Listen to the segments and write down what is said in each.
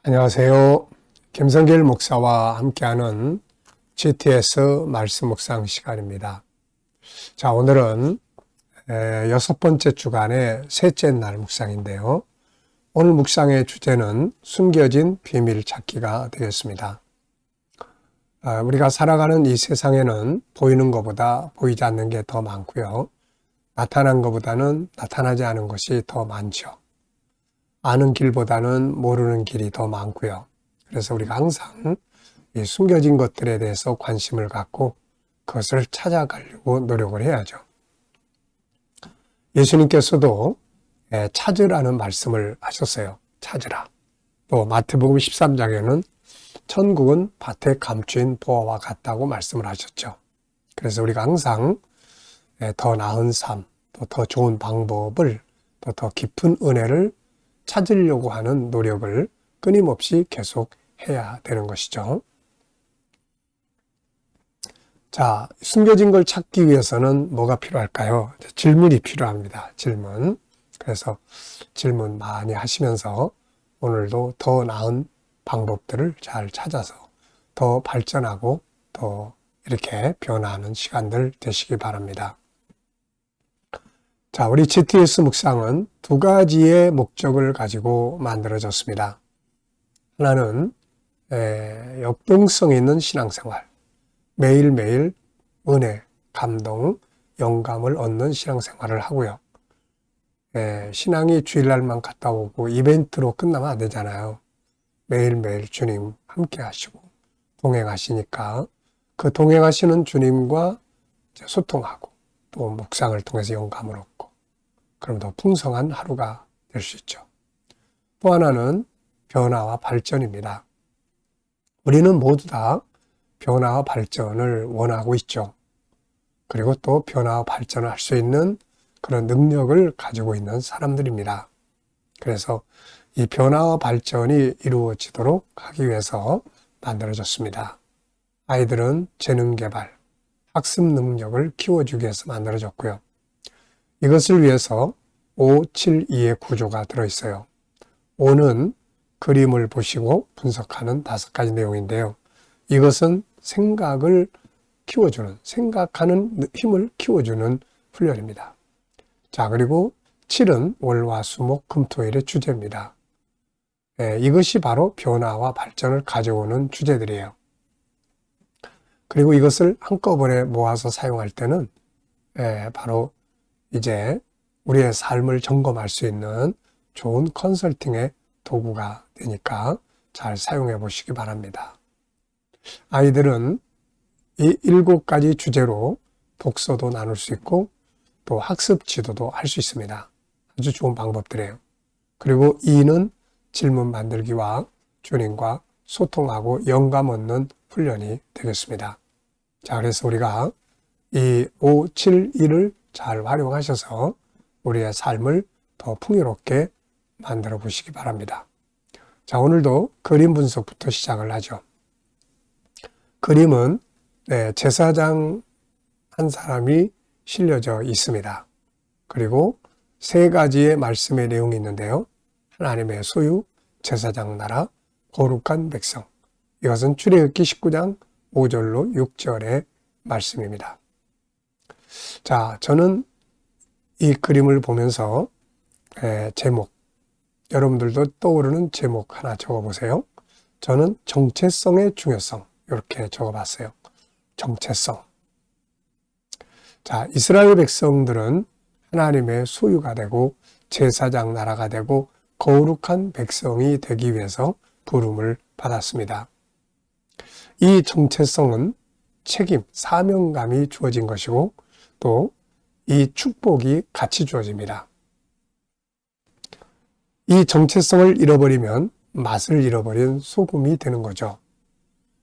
안녕하세요. 김성길 목사와 함께하는 GTS 말씀 묵상 시간입니다. 자, 오늘은 6번째 주간의 셋째 날 묵상인데요. 오늘 묵상의 주제는 숨겨진 비밀 찾기가 되겠습니다. 우리가 살아가는 이 세상에는 보이는 것보다 보이지 않는 게 더 많고요. 나타난 것보다는 나타나지 않은 것이 더 많죠. 아는 길보다는 모르는 길이 더 많고요. 그래서 우리가 항상 이 숨겨진 것들에 대해서 관심을 갖고 그것을 찾아가려고 노력을 해야죠. 예수님께서도 찾으라는 말씀을 하셨어요. 찾으라. 또 마태복음 13장에는 천국은 밭에 감추인 보화와 같다고 말씀을 하셨죠. 그래서 우리가 항상 더 나은 삶, 또 더 좋은 방법을, 또 더 깊은 은혜를 찾으려고 하는 노력을 끊임없이 계속 해야 되는 것이죠. 자, 숨겨진 걸 찾기 위해서는 뭐가 필요할까요? 질문이 필요합니다. 질문. 그래서 질문 많이 하시면서 오늘도 더 나은 방법들을 잘 찾아서 더 발전하고 더 이렇게 변화하는 시간들 되시기 바랍니다. 자, 우리 GTS 묵상은 두 가지의 목적을 가지고 만들어졌습니다. 하나는 역동성 있는 신앙생활, 매일매일 은혜, 감동, 영감을 얻는 신앙생활을 하고요. 신앙이 주일날만 갔다 오고 이벤트로 끝나면 안 되잖아요. 매일매일 주님 함께 하시고 동행하시니까 그 동행하시는 주님과 소통하고 또 묵상을 통해서 영감을 얻고 그럼 더 풍성한 하루가 될 수 있죠. 또 하나는 변화와 발전입니다. 우리는 모두 다 변화와 발전을 원하고 있죠. 그리고 또 변화와 발전을 할 수 있는 그런 능력을 가지고 있는 사람들입니다. 그래서 이 변화와 발전이 이루어지도록 하기 위해서 만들어졌습니다. 아이들은 재능 개발, 학습 능력을 키워주기 위해서 만들어졌고요. 이것을 위해서 572의 구조가 들어있어요. 5는 그림을 보시고 분석하는 5가지 내용인데요. 이것은 생각을 키워주는, 생각하는 힘을 키워주는 훈련입니다. 자, 그리고 7은 월화수목 금토일의 주제입니다. 이것이 바로 변화와 발전을 가져오는 주제들이에요. 그리고 이것을 한꺼번에 모아서 사용할 때는 바로 이제 우리의 삶을 점검할 수 있는 좋은 컨설팅의 도구가 되니까 잘 사용해 보시기 바랍니다. 아이들은 이 7가지 주제로 독서도 나눌 수 있고 또 학습 지도도 할 수 있습니다. 아주 좋은 방법들이에요. 그리고 2는 질문 만들기와 주님과 소통하고 영감 얻는 훈련이 되겠습니다. 자, 그래서 우리가 이 5, 7, 2를 잘 활용하셔서 우리의 삶을 더 풍요롭게 만들어 보시기 바랍니다. 자, 오늘도 그림 분석부터 시작을 하죠. 그림은 제사장 한 사람이 실려져 있습니다. 그리고 3가지의 말씀의 내용이 있는데요. 하나님의 소유, 제사장 나라, 거룩한 백성. 이것은 출애굽기 19장 5절로 6절의 말씀입니다. 자, 저는 이 그림을 보면서 제목, 여러분들도 떠오르는 제목 하나 적어보세요. 저는 정체성의 중요성 이렇게 적어봤어요. 정체성. 자, 이스라엘 백성들은 하나님의 소유가 되고 제사장 나라가 되고 거룩한 백성이 되기 위해서 부름을 받았습니다. 이 정체성은 책임, 사명감이 주어진 것이고 또 이 축복이 같이 주어집니다. 이 정체성을 잃어버리면 맛을 잃어버린 소금이 되는 거죠.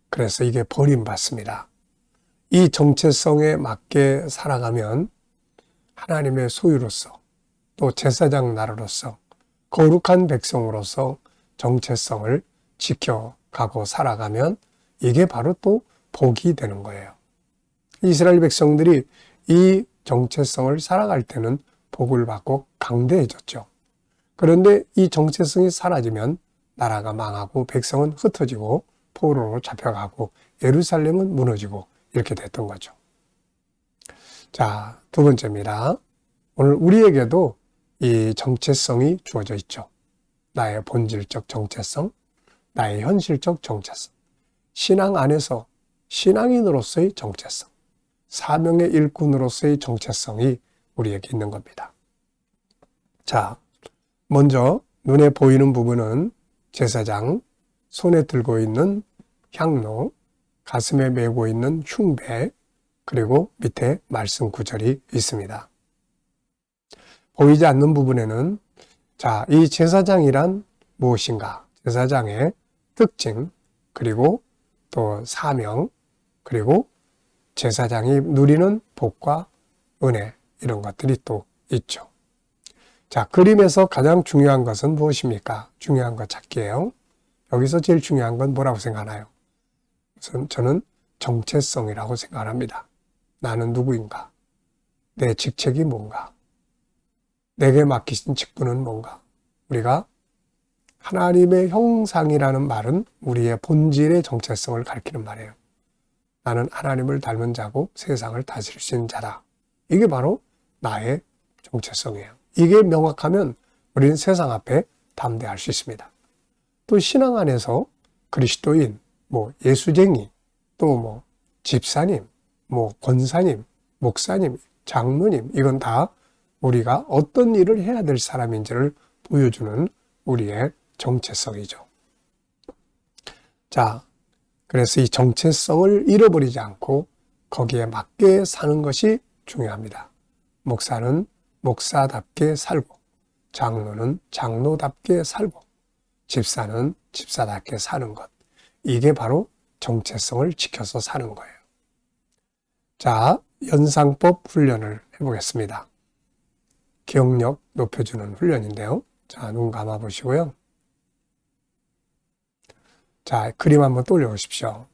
그래서 이게 버림받습니다. 이 정체성에 맞게 살아가면 하나님의 소유로서 또 제사장 나라로서 거룩한 백성으로서 정체성을 지켜가고 살아가면 이게 바로 또 복이 되는 거예요. 이스라엘 백성들이 이 정체성을 살아갈 때는 복을 받고 강대해졌죠. 그런데 이 정체성이 사라지면 나라가 망하고 백성은 흩어지고 포로로 잡혀가고 예루살렘은 무너지고 이렇게 됐던 거죠. 자, 두 번째입니다. 오늘 우리에게도 이 정체성이 주어져 있죠. 나의 본질적 정체성, 나의 현실적 정체성, 신앙 안에서 신앙인으로서의 정체성, 사명의 일꾼으로서의 정체성이 우리에게 있는 겁니다. 자, 먼저 눈에 보이는 부분은 제사장, 손에 들고 있는 향로, 가슴에 메고 있는 흉배, 그리고 밑에 말씀 구절이 있습니다. 보이지 않는 부분에는 자, 이 제사장이란 무엇인가? 제사장의 특징, 그리고 또 사명, 그리고 제사장이 누리는 복과 은혜, 이런 것들이 또 있죠. 자, 그림에서 가장 중요한 것은 무엇입니까? 중요한 것 찾기예요. 여기서 제일 중요한 건 뭐라고 생각하나요? 저는 정체성이라고 생각합니다. 나는 누구인가? 내 직책이 뭔가? 내게 맡기신 직분은 뭔가? 우리가 하나님의 형상이라는 말은 우리의 본질의 정체성을 가리키는 말이에요. 나는 하나님을 닮은 자고 세상을 다스릴 수 있는 자다. 이게 바로 나의 정체성이에요. 이게 명확하면 우리는 세상 앞에 담대할 수 있습니다. 또 신앙 안에서 그리스도인, 예수쟁이, 또 집사님, 권사님, 목사님, 장로님, 이건 다 우리가 어떤 일을 해야 될 사람인지를 보여주는 우리의 정체성이죠. 자, 그래서 이 정체성을 잃어버리지 않고 거기에 맞게 사는 것이 중요합니다. 목사는 목사답게 살고, 장로는 장로답게 살고, 집사는 집사답게 사는 것. 이게 바로 정체성을 지켜서 사는 거예요. 자, 연상법 훈련을 해보겠습니다. 기억력 높여주는 훈련인데요. 자, 눈 감아 보시고요. 자, 그림 한번 떠올려 보십시오.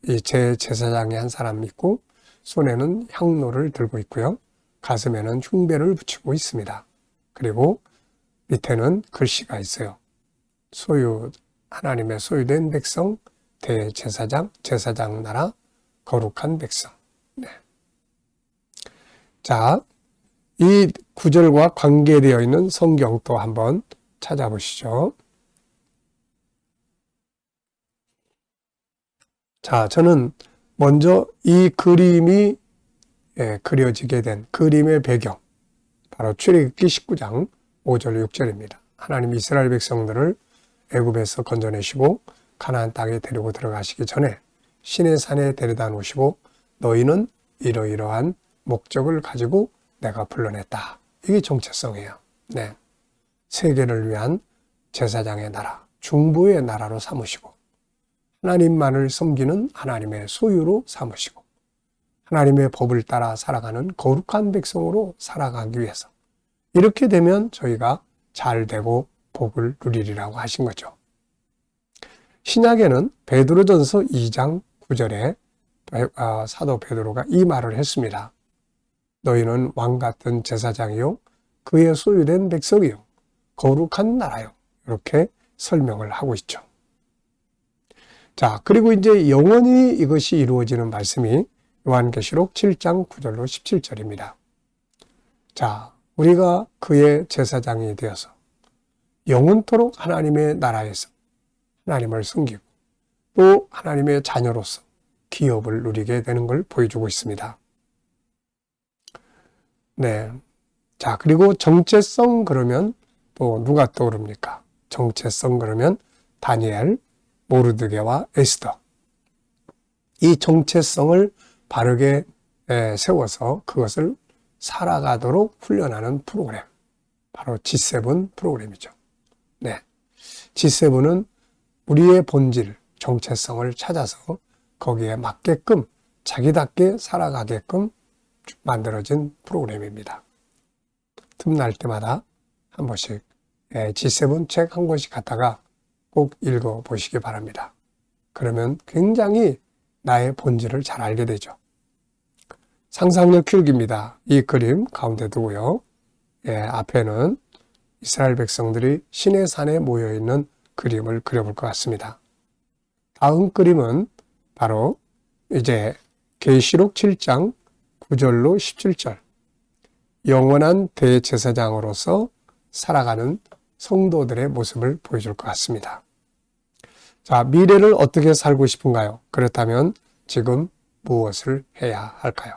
이 제사장이 한 사람 있고, 손에는 향로를 들고 있고요. 가슴에는 흉배를 붙이고 있습니다. 그리고 밑에는 글씨가 있어요. 하나님의 소유된 백성, 대제사장, 제사장 나라, 거룩한 백성. 네. 자, 이 구절과 관계되어 있는 성경 또 한번 찾아보시죠. 자, 저는 먼저 이 그림이 그려지게 된 그림의 배경, 바로 출애굽기 19장 5절 6절입니다. 하나님 이스라엘 백성들을 애굽에서 건져내시고 가나안 땅에 데리고 들어가시기 전에 시내산에 데려다 놓으시고 너희는 이러이러한 목적을 가지고 내가 불러냈다. 이게 정체성이에요. 네. 세계를 위한 제사장의 나라, 중보의 나라로 삼으시고 하나님만을 섬기는 하나님의 소유로 삼으시고 하나님의 법을 따라 살아가는 거룩한 백성으로 살아가기 위해서 이렇게 되면 저희가 잘 되고 복을 누리리라고 하신 거죠. 신약에는 베드로전서 2장 9절에 사도 베드로가 이 말을 했습니다. 너희는 왕같은 제사장이요 그의 소유된 백성이요 거룩한 나라요. 이렇게 설명을 하고 있죠. 자, 그리고 이제 영원히 이것이 이루어지는 말씀이 요한계시록 7장 9절로 17절입니다. 자, 우리가 그의 제사장이 되어서 영원토록 하나님의 나라에서 하나님을 섬기고 또 하나님의 자녀로서 기업을 누리게 되는 걸 보여주고 있습니다. 네. 자, 그리고 정체성 그러면 또 누가 떠오릅니까? 정체성 그러면 다니엘, 모르드게와 에스더. 이 정체성을 바르게 세워서 그것을 살아가도록 훈련하는 프로그램. 바로 G7 프로그램이죠. 네. G7은 우리의 본질, 정체성을 찾아서 거기에 맞게끔 자기답게 살아가게끔 만들어진 프로그램입니다. 틈날 때마다 한 번씩 G7 책 한 권씩 갖다가 꼭 읽어보시기 바랍니다. 그러면 굉장히 나의 본질을 잘 알게 되죠. 상상력 키우기입니다. 이 그림 가운데 두고요. 앞에는 이스라엘 백성들이 시내산에 모여있는 그림을 그려볼 것 같습니다. 다음 그림은 바로 이제 계시록 7장 9절로 17절 영원한 대제사장으로서 살아가는 성도들의 모습을 보여줄 것 같습니다. 자, 미래를 어떻게 살고 싶은가요? 그렇다면 지금 무엇을 해야 할까요?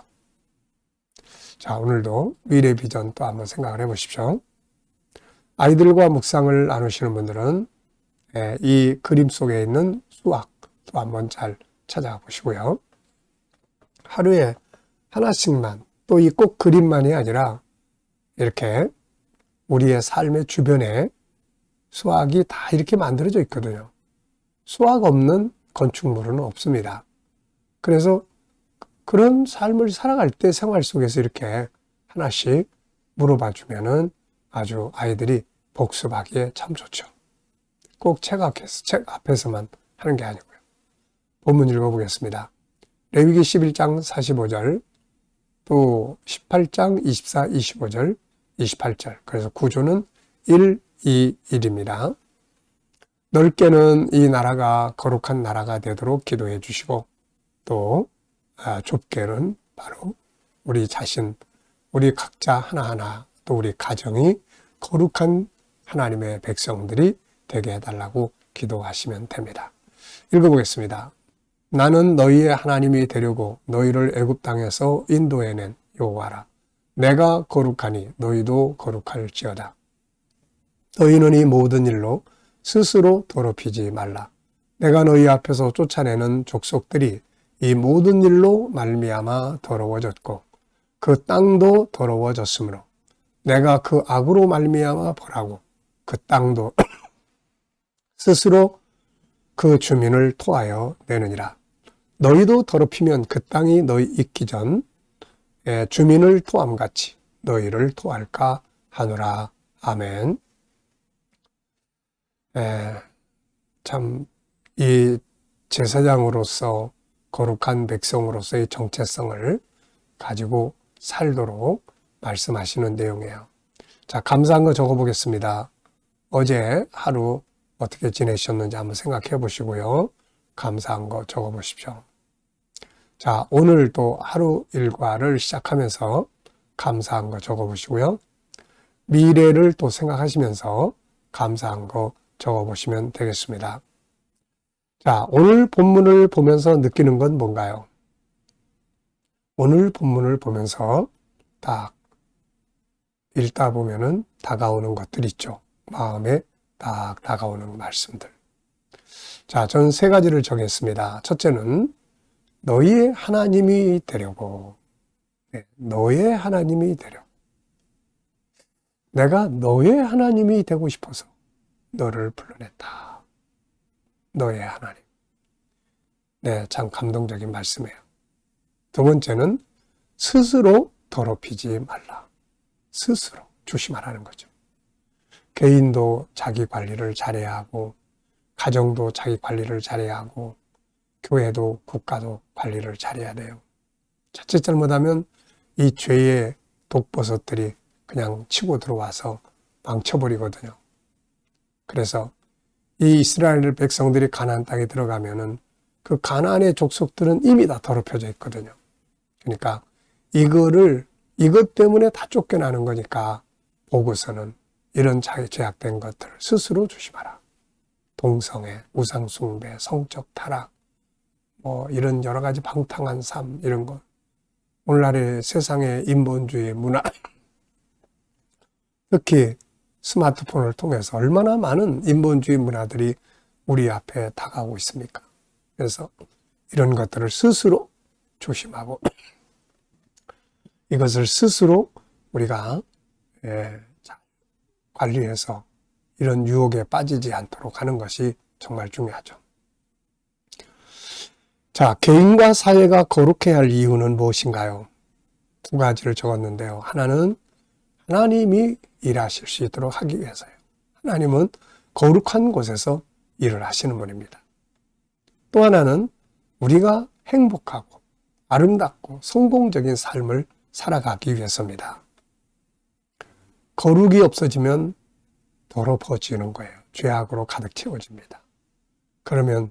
자, 오늘도 미래 비전 또 한번 생각을 해보십시오. 아이들과 묵상을 나누시는 분들은 이 그림 속에 있는 수학 또 한번 잘 찾아가 보시고요. 하루에 하나씩만, 또 이 꼭 그림만이 아니라 이렇게 우리의 삶의 주변에 수학이 다 이렇게 만들어져 있거든요. 수학 없는 건축물은 없습니다. 그래서 그런 삶을 살아갈 때 생활 속에서 이렇게 하나씩 물어봐 주면은 아주 아이들이 복습하기에 참 좋죠. 꼭 책 앞에서만 하는 게 아니고요. 본문 읽어보겠습니다. 레위기 11장 45절, 또 18장 24, 25절, 28절. 그래서 구조는 1, 2, 1입니다. 넓게는 이 나라가 거룩한 나라가 되도록 기도해 주시고, 또 좁게는 바로 우리 자신, 우리 각자 하나하나, 또 우리 가정이 거룩한 하나님의 백성들이 되게 해달라고 기도하시면 됩니다. 읽어보겠습니다. 나는 너희의 하나님이 되려고 너희를 애굽 땅에서 인도해낸 여호와라. 내가 거룩하니 너희도 거룩할지어다. 너희는 이 모든 일로 스스로 더럽히지 말라. 내가 너희 앞에서 쫓아내는 족속들이 이 모든 일로 말미암아 더러워졌고 그 땅도 더러워졌으므로 내가 그 악으로 말미암아 벌하고 그 땅도 스스로 그 주민을 토하여 내느니라. 너희도 더럽히면 그 땅이 너희 있기 전 주민을 토함같이 너희를 토할까 하노라. 아멘. 참 이 제사장으로서 거룩한 백성으로서의 정체성을 가지고 살도록 말씀하시는 내용이에요. 자, 감사한 거 적어보겠습니다. 어제 하루 어떻게 지내셨는지 한번 생각해 보시고요. 감사한 거 적어보십시오. 자, 오늘 또 하루 일과를 시작하면서 감사한 거 적어보시고요. 미래를 또 생각하시면서 감사한 거 적어보시면 되겠습니다. 자, 오늘 본문을 보면서 느끼는 건 뭔가요? 오늘 본문을 보면서 딱 읽다 보면은 다가오는 것들 있죠. 마음에 딱 다가오는 말씀들. 자, 전 세 가지를 정했습니다. 첫째는 너희의 하나님이 되려고. 너의 하나님이 되려. 내가 너의 하나님이 되고 싶어서 너를 불러냈다. 너의 하나님. 네, 참 감동적인 말씀이에요. 두 번째는 스스로 더럽히지 말라. 스스로 조심하라는 거죠. 개인도 자기 관리를 잘해야 하고, 가정도 자기 관리를 잘해야 하고, 교회도 국가도 관리를 잘해야 돼요. 자칫 잘못하면 이 죄의 독버섯들이 그냥 치고 들어와서 망쳐버리거든요. 그래서 이 이스라엘 백성들이 가나안 땅에 들어가면은 그 가나안의 족속들은 이미 다 더럽혀져 있거든요. 그러니까 이것 때문에 다 쫓겨나는 거니까 보고서는 이런 제약된 것들을 스스로 조심하라. 동성애, 우상숭배, 성적 타락, 이런 여러 가지 방탕한 삶, 이런 것. 오늘날의 세상의 인본주의 문화, 특히 스마트폰을 통해서 얼마나 많은 인본주의 문화들이 우리 앞에 다가오고 있습니까? 그래서 이런 것들을 스스로 조심하고 이것을 스스로 우리가 잘 관리해서 이런 유혹에 빠지지 않도록 하는 것이 정말 중요하죠. 자, 개인과 사회가 거룩해야 할 이유는 무엇인가요? 두 가지를 적었는데요. 하나는 하나님이 일하실 수 있도록 하기 위해서요. 하나님은 거룩한 곳에서 일을 하시는 분입니다. 또 하나는 우리가 행복하고 아름답고 성공적인 삶을 살아가기 위해서입니다. 거룩이 없어지면 더럽어지는 거예요. 죄악으로 가득 채워집니다. 그러면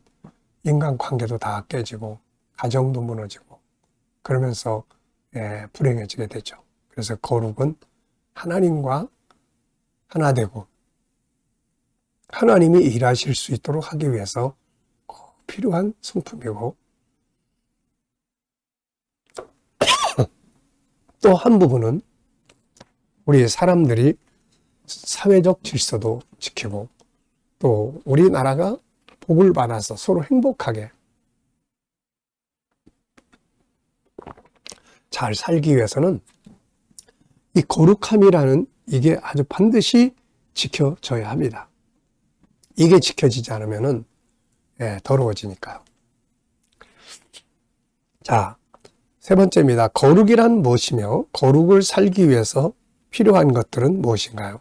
인간관계도 다 깨지고 가정도 무너지고 그러면서 불행해지게 되죠. 그래서 거룩은 하나님과 하나 되고 하나님이 일하실 수 있도록 하기 위해서 꼭 필요한 성품이고, 또 한 부분은 우리 사람들이 사회적 질서도 지키고 또 우리나라가 복을 받아서 서로 행복하게 잘 살기 위해서는 이 거룩함이라는 이게 아주 반드시 지켜져야 합니다. 이게 지켜지지 않으면은 더러워지니까요. 자, 세 번째입니다. 거룩이란 무엇이며 거룩을 살기 위해서 필요한 것들은 무엇인가요?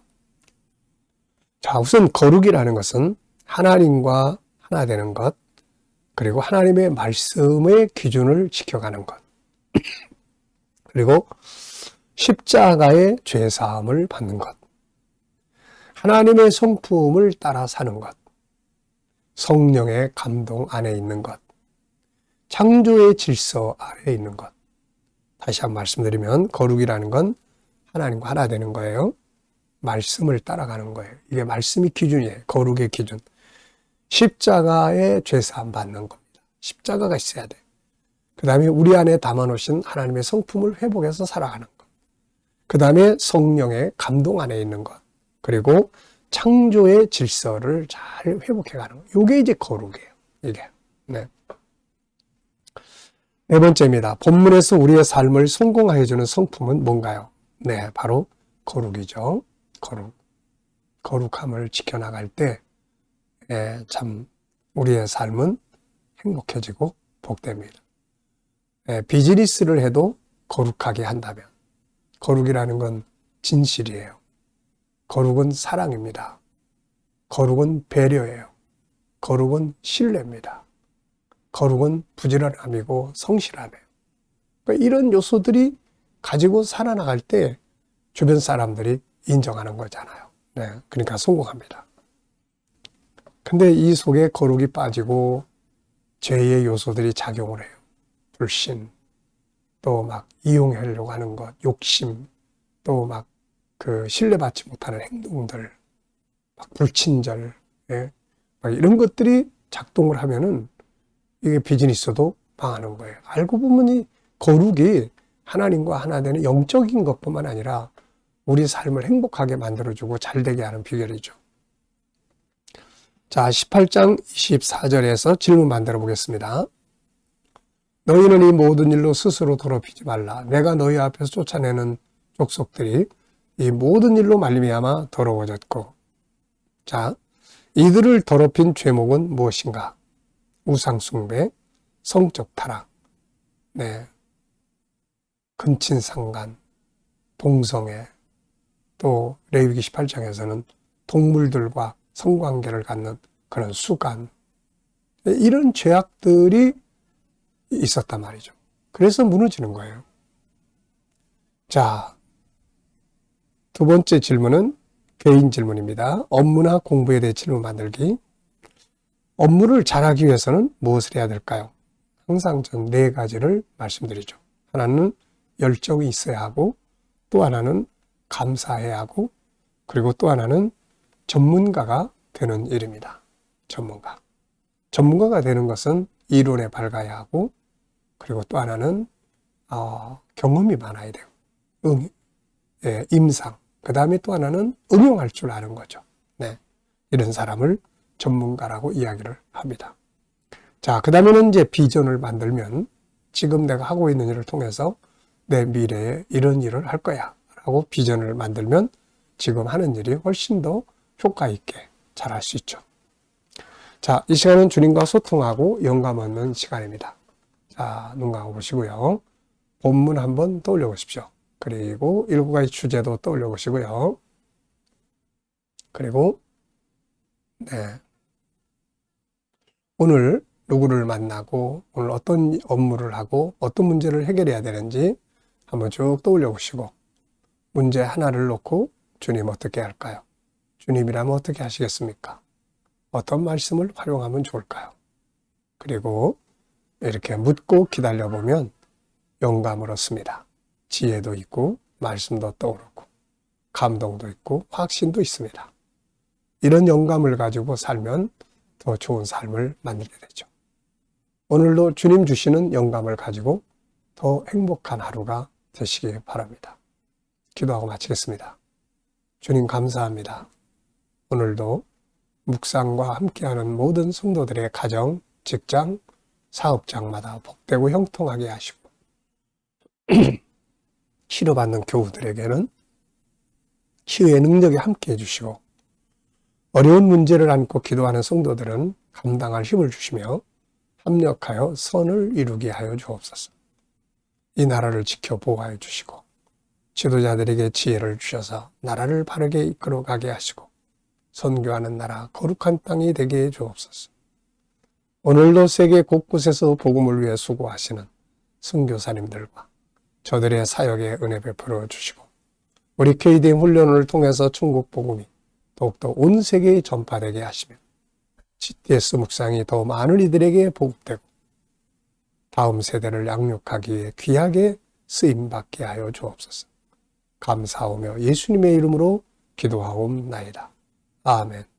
자, 우선 거룩이라는 것은 하나님과 하나 되는 것, 그리고 하나님의 말씀의 기준을 지켜가는 것, 그리고 십자가의 죄사함을 받는 것, 하나님의 성품을 따라 사는 것, 성령의 감동 안에 있는 것, 창조의 질서 아래에 있는 것. 다시 한번 말씀드리면 거룩이라는 건 하나님과 하나 되는 거예요. 말씀을 따라가는 거예요. 이게 말씀이 기준이에요. 거룩의 기준. 십자가의 죄사함 받는 겁니다. 십자가가 있어야 돼. 그 다음에 우리 안에 담아놓으신 하나님의 성품을 회복해서 살아가는 것. 그 다음에 성령의 감동 안에 있는 것. 그리고 창조의 질서를 잘 회복해가는 것. 이게 이제 거룩이에요. 이게. 네. 네 번째입니다. 본문에서 우리의 삶을 성공하게 해주는 성품은 뭔가요? 네, 바로 거룩이죠. 거룩. 거룩함을 지켜나갈 때, 참, 우리의 삶은 행복해지고 복됩니다. 비즈니스를 해도 거룩하게 한다면, 거룩이라는 건 진실이에요. 거룩은 사랑입니다. 거룩은 배려예요. 거룩은 신뢰입니다. 거룩은 부지런함이고 성실함이에요. 그러니까 이런 요소들이 가지고 살아나갈 때 주변 사람들이 인정하는 거잖아요. 네, 그러니까 성공합니다. 근데 이 속에 거룩이 빠지고 죄의 요소들이 작용을 해요. 불신, 또 막 이용하려고 하는 것, 욕심, 또 막 그 신뢰받지 못하는 행동들, 막 불친절, 막 이런 것들이 작동을 하면은 이게 비즈니스도 망하는 거예요. 알고 보면 이 거룩이 하나님과 하나 되는 영적인 것뿐만 아니라 우리 삶을 행복하게 만들어주고 잘되게 하는 비결이죠. 자, 18장 24절에서 질문 만들어 보겠습니다. 너희는 이 모든 일로 스스로 더럽히지 말라. 내가 너희 앞에서 쫓아내는 족속들이 이 모든 일로 말미암아 더러워졌고. 자, 이들을 더럽힌 죄목은 무엇인가? 우상숭배, 성적 타락, 근친상간, 동성애, 또 레위기 18장에서는 동물들과 성관계를 갖는 그런 수간, 이런 죄악들이 있었단 말이죠. 그래서 무너지는 거예요. 자, 두 번째 질문은 개인 질문입니다. 업무나 공부에 대해 질문 만들기. 업무를 잘하기 위해서는 무엇을 해야 될까요? 항상 전 네 가지를 말씀드리죠. 하나는 열정이 있어야 하고, 또 하나는 감사해야 하고, 그리고 또 하나는 전문가가 되는 일입니다. 전문가. 전문가가 되는 것은 이론에 밝아야 하고, 그리고 또 하나는 경험이 많아야 돼요. 임상. 그 다음에 또 하나는 응용할 줄 아는 거죠. 네, 이런 사람을 전문가라고 이야기를 합니다. 자, 그 다음에는 이제 비전을 만들면 지금 내가 하고 있는 일을 통해서 내 미래에 이런 일을 할 거야 라고 비전을 만들면 지금 하는 일이 훨씬 더 효과 있게 잘 할 수 있죠. 자, 이 시간은 주님과 소통하고 영감 얻는 시간입니다. 자, 눈 감아 보시고요. 본문 한번 떠올려 보십시오. 그리고 7가지 주제도 떠올려 보시고요. 그리고 오늘 누구를 만나고 오늘 어떤 업무를 하고 어떤 문제를 해결해야 되는지 한번 쭉 떠올려 보시고 문제 하나를 놓고 주님 어떻게 할까요? 주님이라면 어떻게 하시겠습니까? 어떤 말씀을 활용하면 좋을까요? 그리고 이렇게 묻고 기다려보면 영감을 얻습니다. 지혜도 있고 말씀도 떠오르고 감동도 있고 확신도 있습니다. 이런 영감을 가지고 살면 더 좋은 삶을 만들게 되죠. 오늘도 주님 주시는 영감을 가지고 더 행복한 하루가 되시기 바랍니다. 기도하고 마치겠습니다. 주님 감사합니다. 오늘도 묵상과 함께하는 모든 성도들의 가정, 직장, 사업장마다 복되고 형통하게 하시고 치료받는 교우들에게는 치유의 능력이 함께해 주시고 어려운 문제를 안고 기도하는 성도들은 감당할 힘을 주시며 합력하여 선을 이루게 하여 주옵소서. 이 나라를 지켜 보호하여 주시고 지도자들에게 지혜를 주셔서 나라를 바르게 이끌어가게 하시고 선교하는 나라 거룩한 땅이 되게 해 주옵소서. 오늘도 세계 곳곳에서 복음을 위해 수고하시는 선교사님들과 저들의 사역에 은혜 베풀어 주시고 우리 KDM 훈련을 통해서 천국 복음이 더욱더 온 세계에 전파되게 하시며 GTS 묵상이 더 많은 이들에게 보급되고 다음 세대를 양육하기에 귀하게 쓰임받게 하여 주옵소서. 감사하며 예수님의 이름으로 기도하옵나이다. 아멘.